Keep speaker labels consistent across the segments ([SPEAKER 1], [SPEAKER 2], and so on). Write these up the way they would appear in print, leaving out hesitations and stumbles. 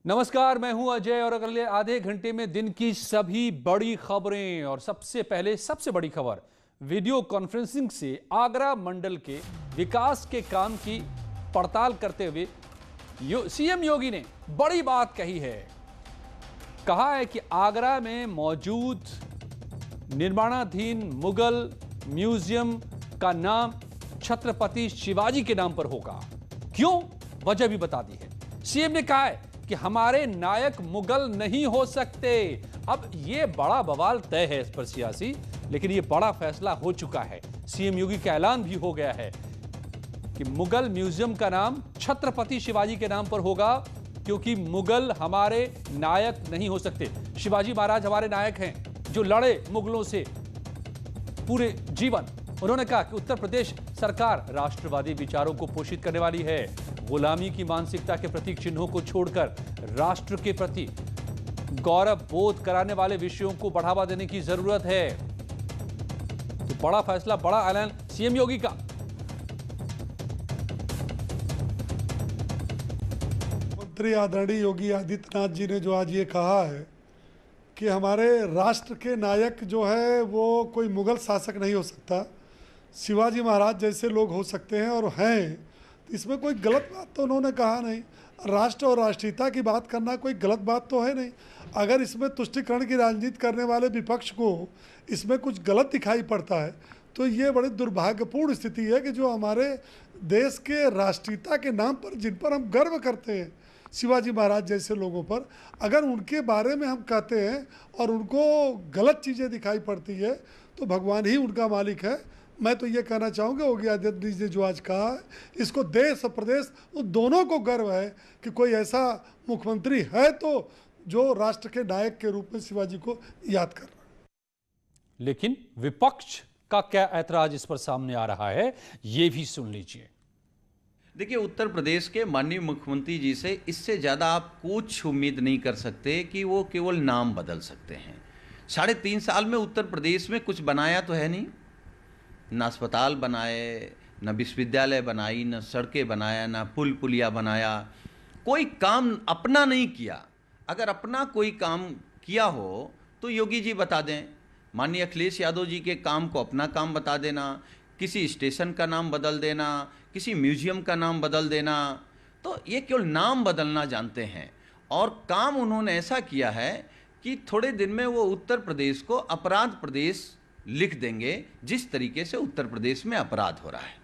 [SPEAKER 1] नमस्कार, मैं हूं अजय और अगले आधे घंटे में दिन की सभी बड़ी खबरें। और सबसे पहले सबसे बड़ी खबर, वीडियो कॉन्फ्रेंसिंग से आगरा मंडल के विकास के काम की पड़ताल करते हुए सीएम योगी ने बड़ी बात कही है। कहा है कि आगरा में मौजूद निर्माणाधीन मुगल म्यूजियम का नाम छत्रपति शिवाजी के नाम पर होगा। क्यों, वजह भी बता दी है। सीएम ने कहा है कि हमारे नायक मुगल नहीं हो सकते। अब यह बड़ा बवाल तय है इस पर सियासी, लेकिन यह बड़ा फैसला हो चुका है। सीएम योगी का ऐलान भी हो गया है कि मुगल म्यूजियम का नाम छत्रपति शिवाजी के नाम पर होगा, क्योंकि मुगल हमारे नायक नहीं हो सकते। शिवाजी महाराज हमारे नायक हैं, जो लड़े मुगलों से पूरे जीवन। उन्होंने कहा कि उत्तर प्रदेश सरकार राष्ट्रवादी विचारों को पोषित करने वाली है। गुलामी की मानसिकता के प्रतीक चिन्हों को छोड़कर राष्ट्र के प्रति गौरव बोध कराने वाले विषयों को बढ़ावा देने की जरूरत है। तो बड़ा फैसला, बड़ा ऐलान सीएम योगी का।
[SPEAKER 2] मंत्री आदरणीय योगी आदित्यनाथ जी ने जो आज ये कहा है कि हमारे राष्ट्र के नायक जो है वो कोई मुगल शासक नहीं हो सकता, शिवाजी महाराज जैसे लोग हो सकते हैं और हैं। इसमें कोई गलत बात तो उन्होंने कहा नहीं। राष्ट्र और राष्ट्रीयता की बात करना कोई गलत बात तो है नहीं। अगर इसमें तुष्टीकरण की राजनीति करने वाले विपक्ष को इसमें कुछ गलत दिखाई पड़ता है तो ये बड़ी दुर्भाग्यपूर्ण स्थिति है कि जो हमारे देश के राष्ट्रीयता के नाम पर, जिन पर हम गर्व करते हैं, शिवाजी महाराज जैसे लोगों पर, अगर उनके बारे में हम कहते हैं और उनको गलत चीज़ें दिखाई पड़ती है तो भगवान ही उनका मालिक है। मैं तो ये कहना चाहूँगा योगी आदित्यनाथ जी ने जो आज कहा है, इसको देश और प्रदेश उन दोनों को गर्व है कि कोई ऐसा मुख्यमंत्री है तो जो राष्ट्र के नायक के रूप में शिवाजी को याद कर रहा है।
[SPEAKER 1] लेकिन विपक्ष का क्या ऐतराज इस पर सामने आ रहा है, ये भी सुन लीजिए।
[SPEAKER 3] देखिए, उत्तर प्रदेश के माननीय मुख्यमंत्री जी से इससे ज़्यादा आप कुछ उम्मीद नहीं कर सकते कि वो केवल नाम बदल सकते हैं। 3.5 साल में उत्तर प्रदेश में कुछ बनाया तो है नहीं। न अस्पताल बनाए, न विश्वविद्यालय बनाई, न सड़कें बनाया, न पुल पुलिया बनाया। कोई काम अपना नहीं किया। अगर अपना कोई काम किया हो तो योगी जी बता दें। माननीय अखिलेश यादव जी के काम को अपना काम बता देना, किसी स्टेशन का नाम बदल देना, किसी म्यूजियम का नाम बदल देना। तो ये केवल नाम बदलना जानते हैं। और काम उन्होंने ऐसा किया है कि थोड़े दिन में वो उत्तर प्रदेश को अपराध प्रदेश लिख देंगे, जिस तरीके से उत्तर प्रदेश में अपराध हो रहा है।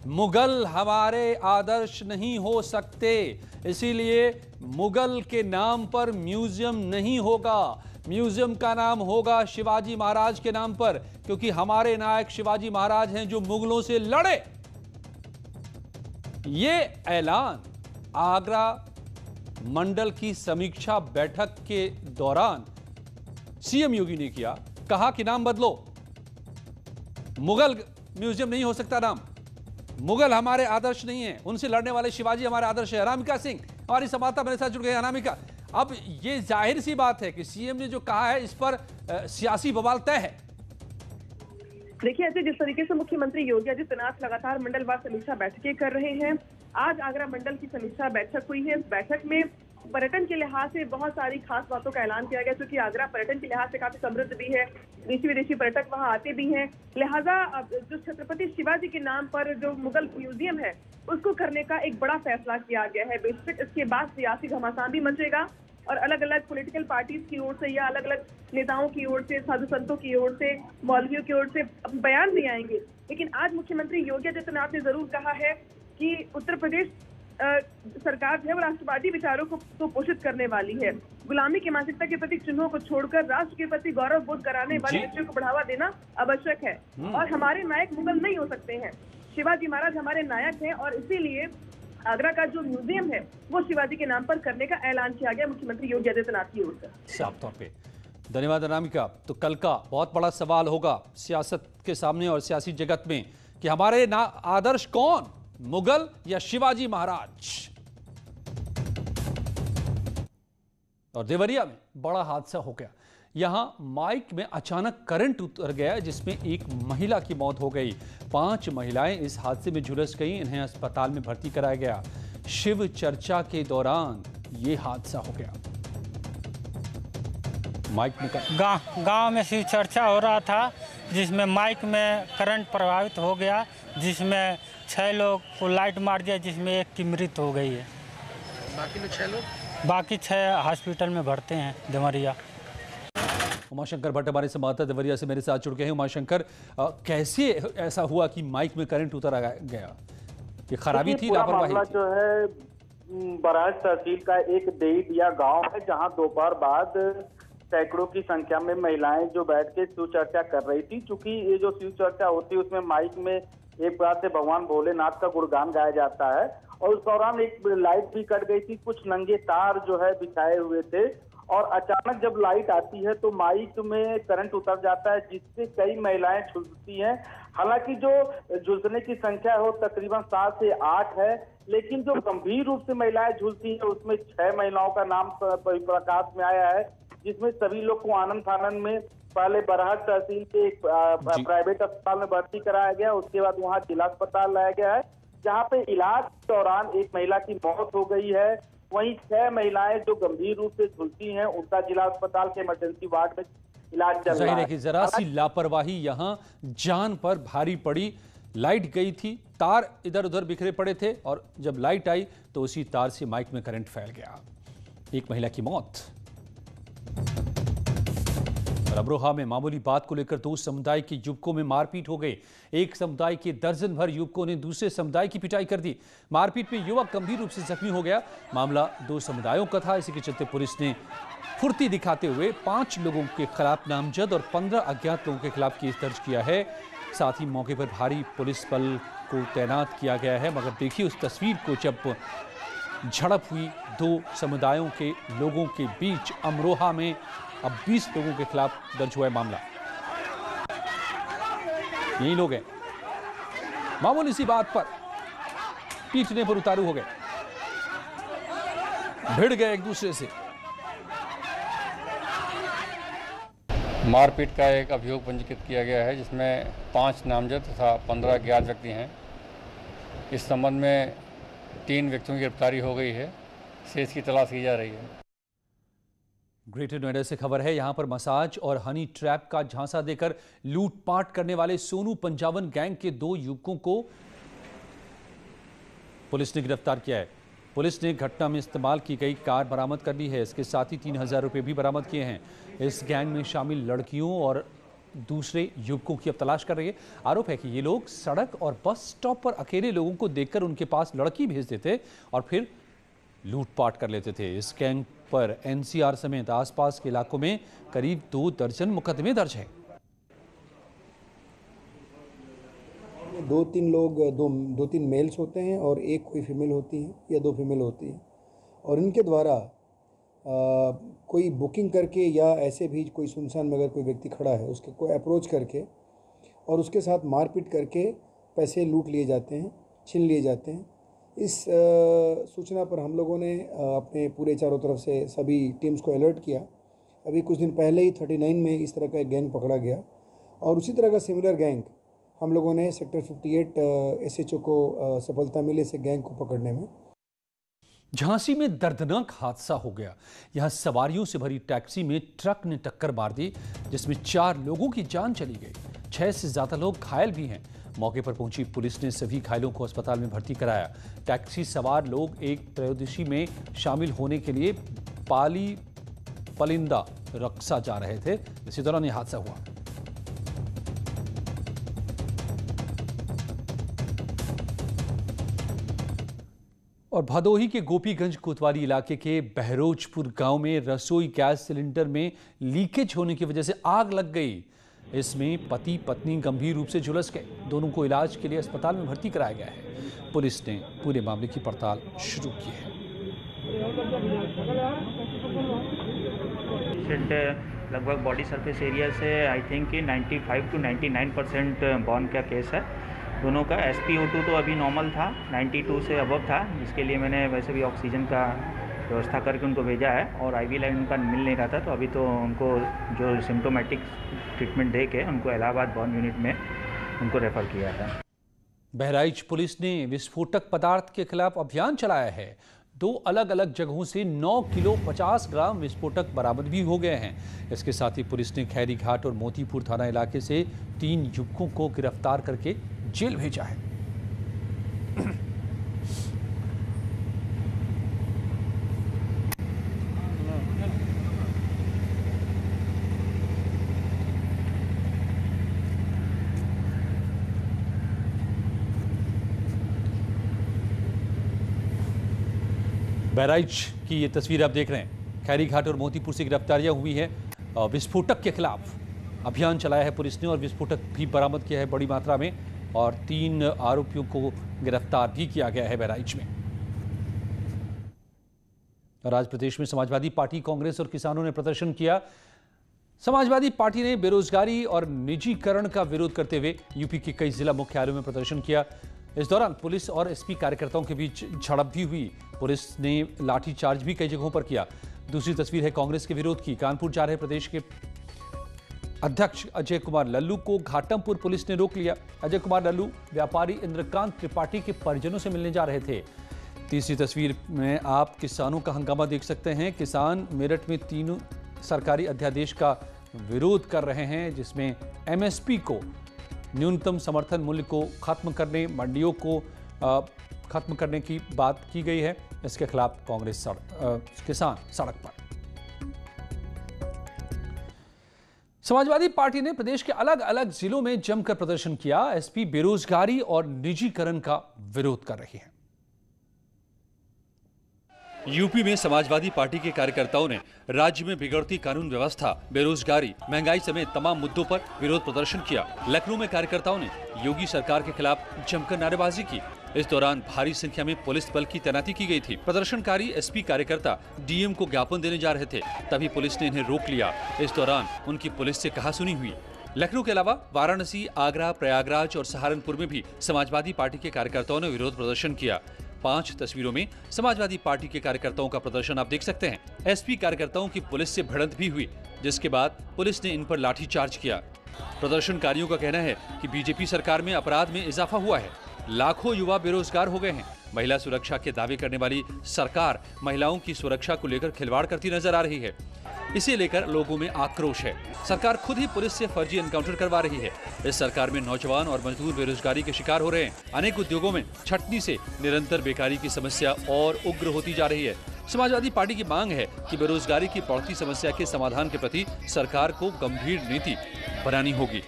[SPEAKER 1] मुगल हमारे आदर्श नहीं हो सकते, इसीलिए मुगल के नाम पर म्यूजियम नहीं होगा। म्यूजियम का नाम होगा शिवाजी महाराज के नाम पर, क्योंकि हमारे नायक शिवाजी महाराज हैं जो मुगलों से लड़े। ये ऐलान आगरा मंडल की समीक्षा बैठक के दौरान सीएम योगी ने किया। कहा कि नाम बदलो, मुगल म्यूजियम नहीं हो सकता नाम। मुगल हमारे आदर्श नहीं है, उनसे लड़ने वाले शिवाजी हमारे आदर्श है। अनामिका सिंह हमारी संवाददाता मेरे साथ जुड़ गए। अनामिका, अब ये जाहिर सी बात है कि सीएम ने जो कहा है इस पर सियासी बवाल तय है।
[SPEAKER 4] देखिए, ऐसे जिस तरीके से मुख्यमंत्री योगी आदित्यनाथ लगातार मंडलवार समीक्षा बैठकें कर रहे हैं, आज आगरा मंडल की समीक्षा बैठक हुई है। इस बैठक में पर्यटन के लिहाज से बहुत सारी खास बातों का ऐलान किया गया, क्योंकि आगरा पर्यटन के लिहाज से काफी समृद्ध भी है। देशी विदेशी पर्यटक वहां आते भी हैं। लिहाजा जो छत्रपति शिवाजी के नाम पर जो मुगल म्यूजियम है उसको करने का एक बड़ा फैसला किया गया है। बेशक इसके बाद सियासी घमासान भी मचेगा और अलग अलग पॉलिटिकल पार्टीज की ओर से या अलग अलग नेताओं की ओर से, साधु संतों की ओर से, मौलवियों की ओर से बयान भी आएंगे। लेकिन आज मुख्यमंत्री योगी आदित्यनाथ ने जरूर कहा है कि उत्तर प्रदेश सरकार जो है वो राष्ट्रवादी विचारों को पोषित करने वाली है। गुलामी की मानसिकता के प्रतीक चिन्हों को छोड़कर राष्ट्र के प्रति गौरव बोध कराने वाले विषयों को बढ़ावा देना आवश्यक है। और हमारे नायक मुगल नहीं हो सकते हैं। शिवाजी महाराज हमारे नायक हैं और इसीलिए आगरा का जो म्यूजियम है वो शिवाजी के नाम पर करने का ऐलान किया गया मुख्यमंत्री योगी आदित्यनाथ की ओर से।
[SPEAKER 1] साफ तौर पे धन्यवाद अनामिका। तो कल का बहुत बड़ा सवाल होगा सियासत के सामने और सियासी जगत में कि हमारे आदर्श कौन, मुगल या शिवाजी महाराज। और देवरिया में बड़ा हादसा हो गया। यहां माइक में अचानक करंट उतर गया, जिसमें एक महिला की मौत हो गई। 5 महिलाएं इस हादसे में झुलस गईं। इन्हें अस्पताल में भर्ती कराया गया। शिव चर्चा के दौरान ये हादसा हो गया। माइक में
[SPEAKER 5] गांव में शिव चर्चा हो रहा था, जिसमें माइक में करंट प्रभावित हो गया, जिसमें 6 लोग को लाइट मार दिया, जिसमें एक की मृत्यु हो गई है। बाकी 6 हॉस्पिटल में भर्ती हैं देवरिया।
[SPEAKER 1] उमाशंकर भट्ट हमारे संवाददाता देवरिया से मेरे साथ जुड़ गए हैं। उमाशंकर, कैसे ऐसा हुआ कि माइक में करंट उतर गया? ये खराबी थी, लापरवाही थी?
[SPEAKER 6] जो है बराज तहसील का एक देईदिया गांव है, जहां दोपहर बाद सैकड़ों की संख्या में महिलाएं जो बैठ के शिव चर्चा कर रही थी। चूंकि ये जो शिव चर्चा होती है उसमें माइक में एक बार से भगवान भोलेनाथ का गुणगान गाया जाता है, और उस दौरान एक लाइट भी कट गई थी। कुछ नंगे तार जो है बिछाए हुए थे, और अचानक जब लाइट आती है तो माइक में करंट उतर जाता है, जिससे कई महिलाएं झुलसती हैं। हालांकि जो झुलसने की संख्या है वो तकरीबन 7 से 8 है, लेकिन जो गंभीर रूप से महिलाएं झुलसी हैं उसमें 6 महिलाओं का नाम प्रकाश में आया है, जिसमें सभी लोग को आनंद फानंद में पहले बरहट तहसील के एक प्राइवेट अस्पताल में भर्ती कराया गया। उसके बाद वहां जिला अस्पताल लाया गया है, जहां पे इलाज के दौरान एक महिला की मौत हो गई है। वहीं 6 महिलाएं जो गंभीर रूप से झुलसी हैं, उनका जिला अस्पताल के इमरजेंसी वार्ड में इलाज चल रहा है।
[SPEAKER 1] कि जरा सी लापरवाही यहाँ जान पर भारी पड़ी। लाइट गई थी, तार इधर उधर बिखरे पड़े थे, और जब लाइट आई तो उसी तार से माइक में करंट फैल गया। एक महिला की मौत। अमरोहा में मामूली बात को लेकर 2 समुदाय के युवकों में मारपीट हो गई। एक समुदाय के दर्जन भर युवकों ने दूसरे समुदाय की पिटाई कर दी। मारपीट में युवक गंभीर रूप से जख्मी हो गया। मामला 2 समुदायों का था। इसी के चलते पुलिस ने फुर्ती दिखाते हुए 5 लोगों के खिलाफ नामजद और 15 अज्ञात लोगों के खिलाफ केस दर्ज किया है। साथ ही मौके पर भारी पुलिस बल को तैनात किया गया है। मगर देखिए उस तस्वीर को, जब झड़प हुई 2 समुदायों के लोगों के बीच अमरोहा में। अब 20 लोगों के खिलाफ दर्ज हुआ है मामला। यही लोग हैं, मामूली सी बात पर पीटने पर उतारू हो गए, भिड़ गए एक दूसरे से।
[SPEAKER 7] मारपीट का एक अभियोग पंजीकृत किया गया है, जिसमें 5 नामजद तथा 15 अज्ञात व्यक्ति हैं। इस संबंध में 3 व्यक्तियों की गिरफ्तारी हो गई है। शेष की तलाश की जा रही है।
[SPEAKER 1] ग्रेटर नोएडा से खबर है। यहां पर मसाज और हनी ट्रैप का झांसा देकर लूटपाट करने वाले सोनू पंजावन गैंग के 2 युवकों को पुलिस ने गिरफ्तार किया है। पुलिस ने घटना में इस्तेमाल की गई कार बरामद कर ली है। इसके साथ ही 3000 रुपये भी बरामद किए हैं। इस गैंग में शामिल लड़कियों और दूसरे युवकों की अब तलाश कर रही है। आरोप है कि ये लोग सड़क और बस स्टॉप पर अकेले लोगों को देखकर उनके पास लड़की भेज देते और फिर लूटपाट कर लेते थे। इस गैंग पर एनसीआर समेत आसपास के इलाकों में करीब 2 दर्जन मुकदमे दर्ज हैं।
[SPEAKER 8] 2-3 मेल्स होते हैं और एक कोई फीमेल होती है या 2 फीमेल होती है, और इनके द्वारा कोई बुकिंग करके या ऐसे भी कोई सुनसान में अगर कोई व्यक्ति खड़ा है उसके को अप्रोच करके और उसके साथ मारपीट करके पैसे लूट लिए जाते हैं, छीन लिए जाते हैं। इस सूचना पर हम लोगों ने अपने पूरे चारों तरफ से सभी टीम्स को अलर्ट किया। अभी कुछ दिन पहले ही 39 में इस तरह का एक गैंग पकड़ा गया, और उसी तरह का सिमिलर गैंग हम लोगों ने सेक्टर 58 SHO को सफलता मिली इस गैंग को पकड़ने में।
[SPEAKER 1] झांसी में दर्दनाक हादसा हो गया। यहां सवारियों से भरी टैक्सी में ट्रक ने टक्कर मार दी, जिसमें 4 लोगों की जान चली गई। 6 से ज्यादा लोग घायल भी हैं। मौके पर पहुंची पुलिस ने सभी घायलों को अस्पताल में भर्ती कराया। टैक्सी सवार लोग एक त्रयोदशी में शामिल होने के लिए पलिंदा रक्सा जा रहे थे। इसी दौरान यह हादसा हुआ। और भदोही के गोपीगंज कोतवाली इलाके के बहरोजपुर गांव में रसोई गैस सिलेंडर में लीकेज होने की वजह से आग लग गई। इसमें पति पत्नी गंभीर रूप से झुलस गए। दोनों को इलाज के लिए अस्पताल में भर्ती कराया गया है। पुलिस ने पूरे मामले की पड़ताल शुरू की है।
[SPEAKER 9] लगभग बॉडी सरफेस एरिया से आई थिंक कि 95 to 99% बॉर्न का केस है। दोनों का SpO2 तो अभी नॉर्मल था, 92 से अबव था, जिसके लिए मैंने वैसे भी ऑक्सीजन का व्यवस्था करके उनको भेजा है। और IV लाइन उनका मिल नहीं रहा था, तो अभी तो उनको जो सिम्टोमेटिक ट्रीटमेंट दे के उनको इलाहाबाद बॉर्न यूनिट में उनको रेफ़र किया था।
[SPEAKER 1] बहराइच पुलिस ने विस्फोटक पदार्थ के खिलाफ अभियान चलाया है। 2 अलग अलग जगहों से 9 किलो 50 ग्राम विस्फोटक बरामद भी हो गए हैं। इसके साथ ही पुलिस ने खैरी घाट और मोतीपुर थाना इलाके से 3 युवकों को गिरफ्तार करके जेल भेजा है। बहराइच की ये तस्वीर आप देख रहे हैं। खैरी घाट और मोतीपुर से गिरफ्तारियां हुई हैं। विस्फोटक के खिलाफ अभियान चलाया है पुलिस ने और विस्फोटक भी बरामद किया है बड़ी मात्रा में और 3 आरोपियों को गिरफ्तार भी किया गया है बहराइच में। और आज प्रदेश में समाजवादी पार्टी, कांग्रेस और किसानों ने प्रदर्शन किया। समाजवादी पार्टी ने बेरोजगारी और निजीकरण का विरोध करते हुए यूपी के कई जिला मुख्यालयों में प्रदर्शन किया। इस दौरान पुलिस और एसपी कार्यकर्ताओं के बीच झड़प भी हुई। पुलिस ने लाठीचार्ज भी कई जगहों पर किया। दूसरी तस्वीर है कांग्रेस के विरोध की। कानपुर जा रहे प्रदेश के अध्यक्ष अजय कुमार लल्लू को घाटमपुर पुलिस ने रोक लिया। अजय कुमार लल्लू व्यापारी इंद्रकांत त्रिपाठी के परिजनों से मिलने जा रहे थे। तीसरी तस्वीर में आप किसानों का हंगामा देख सकते हैं। किसान मेरठ में 3 सरकारी अध्यादेश का विरोध कर रहे हैं, जिसमें एमएसपी को, न्यूनतम समर्थन मूल्य को खत्म करने, मंडियों को खत्म करने की बात की गई है। इसके खिलाफ कांग्रेस किसान सड़क पर। समाजवादी पार्टी ने प्रदेश के अलग अलग जिलों में जमकर प्रदर्शन किया। एसपी बेरोजगारी और निजीकरण का विरोध कर रही है। यूपी में समाजवादी पार्टी के कार्यकर्ताओं ने राज्य में बिगड़ती कानून व्यवस्था, बेरोजगारी, महंगाई समेत तमाम मुद्दों पर विरोध प्रदर्शन किया। लखनऊ में कार्यकर्ताओं ने योगी सरकार के खिलाफ जमकर नारेबाजी की। इस दौरान भारी संख्या में पुलिस बल की तैनाती की गई थी। प्रदर्शनकारी एसपी कार्यकर्ता डीएम को ज्ञापन देने जा रहे थे, तभी पुलिस ने इन्हें रोक लिया। इस दौरान उनकी पुलिस से कहासुनी हुई। लखनऊ के अलावा वाराणसी, आगरा, प्रयागराज और सहारनपुर में भी समाजवादी पार्टी के कार्यकर्ताओं ने विरोध प्रदर्शन किया। 5 तस्वीरों में समाजवादी पार्टी के कार्यकर्ताओं का प्रदर्शन आप देख सकते हैं। एसपी कार्यकर्ताओं की पुलिस से भिड़ंत भी हुई, जिसके बाद पुलिस ने इन पर लाठीचार्ज किया। प्रदर्शनकारियों का कहना है कि बीजेपी सरकार में अपराध में इजाफा हुआ है। लाखों युवा बेरोजगार हो गए हैं। महिला सुरक्षा के दावे करने वाली सरकार महिलाओं की सुरक्षा को लेकर खिलवाड़ करती नजर आ रही है। इसे लेकर लोगों में आक्रोश है। सरकार खुद ही पुलिस से फर्जी एनकाउंटर करवा रही है। इस सरकार में नौजवान और मजदूर बेरोजगारी के शिकार हो रहे हैं। अनेक उद्योगों में छटनी से निरंतर बेकारी की समस्या और उग्र होती जा रही है। समाजवादी पार्टी की मांग है कि बेरोजगारी की बढ़ती समस्या के समाधान के प्रति सरकार को गंभीर नीति बनानी होगी।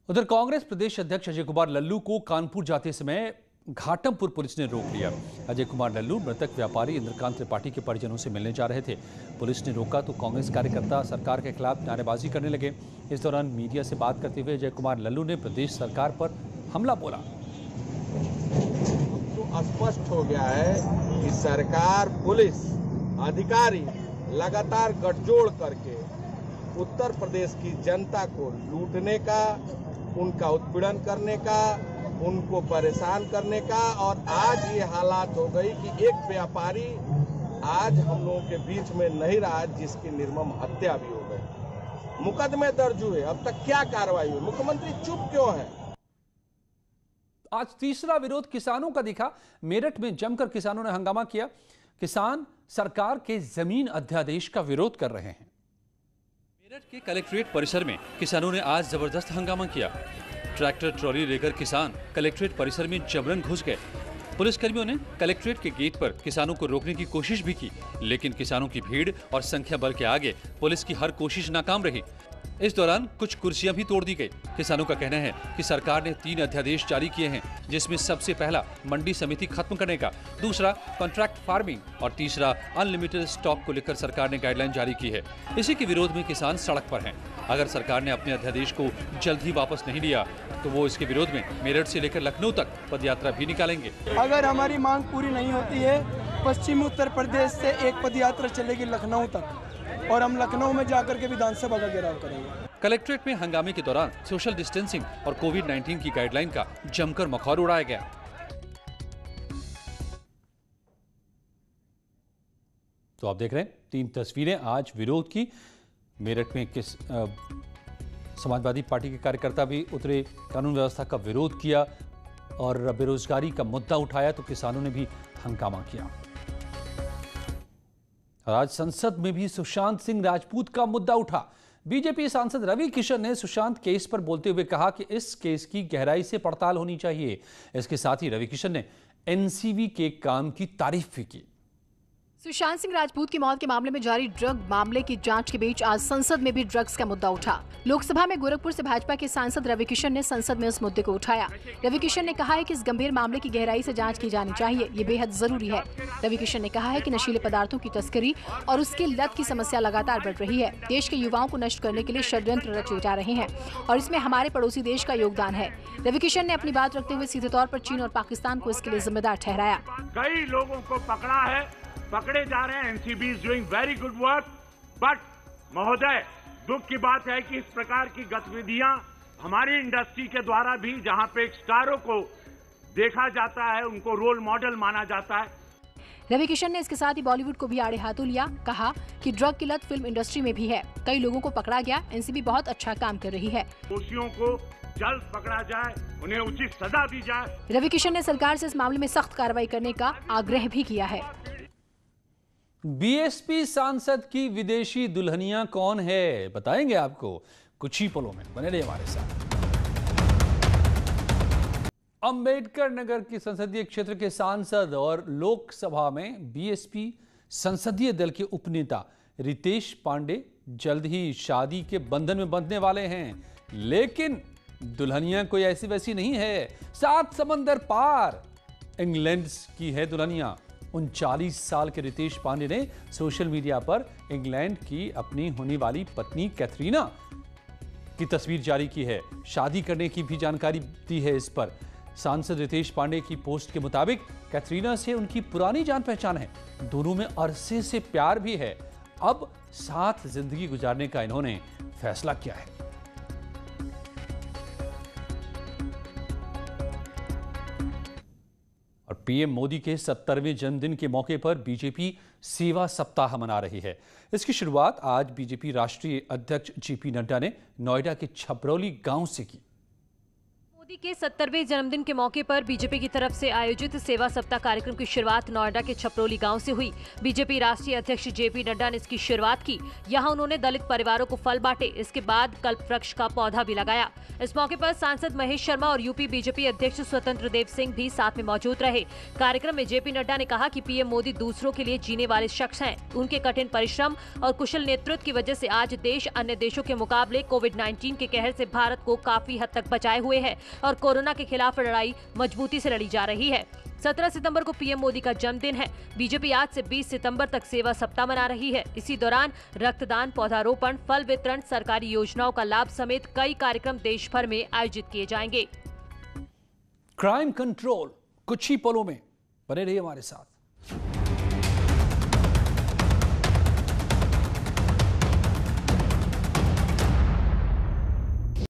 [SPEAKER 1] उधर कांग्रेस प्रदेश अध्यक्ष अजय कुमार लल्लू को कानपुर जाते समय घाटमपुर पुलिस ने रोक लिया। अजय कुमार लल्लू मृतक व्यापारी इंद्रकांत त्रिपाठी के परिजनों से मिलने जा रहे थे। पुलिस ने रोका तो कांग्रेस कार्यकर्ता सरकार के खिलाफ नारेबाजी करने लगे। इस दौरान मीडिया से बात करते हुए अजय कुमार लल्लू ने प्रदेश सरकार पर हमला बोला।
[SPEAKER 10] तो स्पष्ट हो गया है कि सरकार, पुलिस अधिकारी लगातार गठजोड़ करके उत्तर प्रदेश की जनता को लूटने का, उनका उत्पीड़न करने का, उनको परेशान करने का, और आज ये हालात हो गई कि एक व्यापारी आज हम लोगों के बीच में नहीं रहा, जिसकी निर्मम हत्या भी हो गई। मुकदमे दर्ज हुए, अब तक क्या कार्रवाई हुई? मुख्यमंत्री चुप क्यों है?
[SPEAKER 1] आज तीसरा विरोध किसानों का दिखा। मेरठ में जमकर किसानों ने हंगामा किया। किसान सरकार के जमीन अध्यादेश का विरोध कर रहे हैं। मेरठ के कलेक्ट्रेट परिसर में किसानों ने आज जबरदस्त हंगामा किया। ट्रैक्टर ट्रॉली लेकर किसान कलेक्ट्रेट परिसर में जबरन घुस गए। पुलिसकर्मियों ने कलेक्ट्रेट के गेट पर किसानों को रोकने की कोशिश भी की, लेकिन किसानों की भीड़ और संख्या बल के आगे पुलिस की हर कोशिश नाकाम रही। इस दौरान कुछ कुर्सियां भी तोड़ दी गई। किसानों का कहना है कि सरकार ने 3 अध्यादेश जारी किए हैं, जिसमें सबसे पहला मंडी समिति खत्म करने का, दूसरा कॉन्ट्रैक्ट फार्मिंग और तीसरा अनलिमिटेड स्टॉक को लेकर सरकार ने गाइडलाइन जारी की है। इसी के विरोध में किसान सड़क पर हैं। अगर सरकार ने अपने अध्यादेश को जल्द ही वापस नहीं लिया तो वो इसके विरोध में मेरठ से लेकर लखनऊ तक पदयात्रा भी निकालेंगे।
[SPEAKER 11] अगर हमारी मांग पूरी नहीं होती है, पश्चिमी उत्तर प्रदेश से एक पदयात्रा चलेगी लखनऊ तक, और हम लखनऊ में जाकर के विधानसभा का घेराव करेंगे।
[SPEAKER 1] कलेक्ट्रेट में हंगामे के दौरान सोशल डिस्टेंसिंग और कोविड-19 की गाइडलाइन का जमकर मखौल उड़ाया गया। तो आप देख रहे हैं 3 तस्वीरें आज विरोध की। मेरठ में समाजवादी पार्टी के कार्यकर्ता भी उतरे, कानून व्यवस्था का विरोध किया। और बेरोजगारी का मुद्दा उठाया तो किसानों ने भी हंगामा किया। आज संसद में भी सुशांत सिंह राजपूत का मुद्दा उठा। बीजेपी सांसद रवि किशन ने सुशांत केस पर बोलते हुए कहा कि इस केस की गहराई से पड़ताल होनी चाहिए। इसके साथ ही रवि किशन ने एनसीबी के काम की तारीफ भी की।
[SPEAKER 12] सुशांत सिंह राजपूत की मौत के मामले में जारी ड्रग मामले की जांच के बीच आज संसद में भी ड्रग्स का मुद्दा उठा। लोकसभा में गोरखपुर से भाजपा के सांसद रवि किशन ने संसद में इस मुद्दे को उठाया। रवि किशन ने कहा है कि इस गंभीर मामले की गहराई से जांच की जानी चाहिए, ये बेहद जरूरी है। रवि किशन ने कहा है कि नशीले पदार्थों की तस्करी और उसकी लत की समस्या लगातार बढ़ रही है। देश के युवाओं को नष्ट करने के लिए षड्यंत्र रचे जा रहे हैं और इसमें हमारे पड़ोसी देश का योगदान है। रवि किशन ने अपनी बात रखते हुए सीधे तौर पर चीन और पाकिस्तान को इसके लिए जिम्मेदार ठहराया।
[SPEAKER 13] कई लोगों को पकड़े जा रहे हैं। NCB is doing very good work, but महोदय दुख की बात है कि इस प्रकार की गतिविधियां हमारी इंडस्ट्री के द्वारा भी, जहां पे स्टारों को देखा जाता है, उनको रोल मॉडल माना जाता है।
[SPEAKER 12] रवि किशन ने इसके साथ ही बॉलीवुड को भी आड़े हाथों लिया। कहा कि ड्रग की लत फिल्म इंडस्ट्री में भी है, कई लोगों को पकड़ा गया। एनसीबी बहुत अच्छा काम कर रही है।
[SPEAKER 13] दोषियों को जल्द पकड़ा जाए, उन्हें उचित सजा दी जाए।
[SPEAKER 12] रवि किशन ने सरकार से इस मामले में सख्त कार्रवाई करने का आग्रह भी किया है।
[SPEAKER 1] बीएसपी सांसद की विदेशी दुल्हनिया कौन है, बताएंगे आपको कुछ ही पलों में। बने रहिए हमारे साथ। अंबेडकर नगर की संसदीय क्षेत्र के सांसद और लोकसभा में बीएसपी संसदीय दल के उपनेता रितेश पांडे जल्द ही शादी के बंधन में बंधने वाले हैं, लेकिन दुल्हनिया कोई ऐसी वैसी नहीं है। 7 समंदर पार इंग्लैंड की है दुल्हनिया। 39 साल के रितेश पांडे ने सोशल मीडिया पर इंग्लैंड की अपनी होने वाली पत्नी कैथरीना की तस्वीर जारी की है। शादी करने की भी जानकारी दी है इस पर। सांसद रितेश पांडे की पोस्ट के मुताबिक कैथरीना से उनकी पुरानी जान पहचान है, दोनों में अरसे से प्यार भी है। अब साथ जिंदगी गुजारने का इन्होंने फैसला किया है। और पीएम मोदी के 70वें जन्मदिन के मौके पर बीजेपी सेवा सप्ताह मना रही है। इसकी शुरुआत आज बीजेपी राष्ट्रीय अध्यक्ष जेपी नड्डा ने नोएडा के छपरौली गांव से की।
[SPEAKER 14] मोदी के 70वें जन्मदिन के मौके पर बीजेपी की तरफ से आयोजित सेवा सप्ताह कार्यक्रम की शुरुआत नोएडा के छपरौली गांव से हुई। बीजेपी राष्ट्रीय अध्यक्ष जेपी नड्डा ने इसकी शुरुआत की। यहां उन्होंने दलित परिवारों को फल बांटे। इसके बाद कल्प वृक्ष का पौधा भी लगाया। इस मौके पर सांसद महेश शर्मा और यूपी बीजेपी अध्यक्ष स्वतंत्र देव सिंह भी साथ में मौजूद रहे। कार्यक्रम में जेपी नड्डा ने कहा कि पीएम मोदी दूसरों के लिए जीने वाले शख्स हैं। उनके कठिन परिश्रम और कुशल नेतृत्व की वजह से आज देश अन्य देशों के मुकाबले कोविड-19 के कहर से भारत को काफी हद तक बचाए हुए है और कोरोना के खिलाफ लड़ाई मजबूती से लड़ी जा रही है। 17 सितंबर को पीएम मोदी का जन्मदिन है। बीजेपी आज से 20 सितंबर तक सेवा सप्ताह मना रही है। इसी दौरान रक्तदान, पौधारोपण, फल वितरण, सरकारी योजनाओं का लाभ समेत कई कार्यक्रम देश भर में आयोजित किए जाएंगे।
[SPEAKER 1] क्राइम कंट्रोल कुछ ही पलों में, बने रहिए हमारे साथ।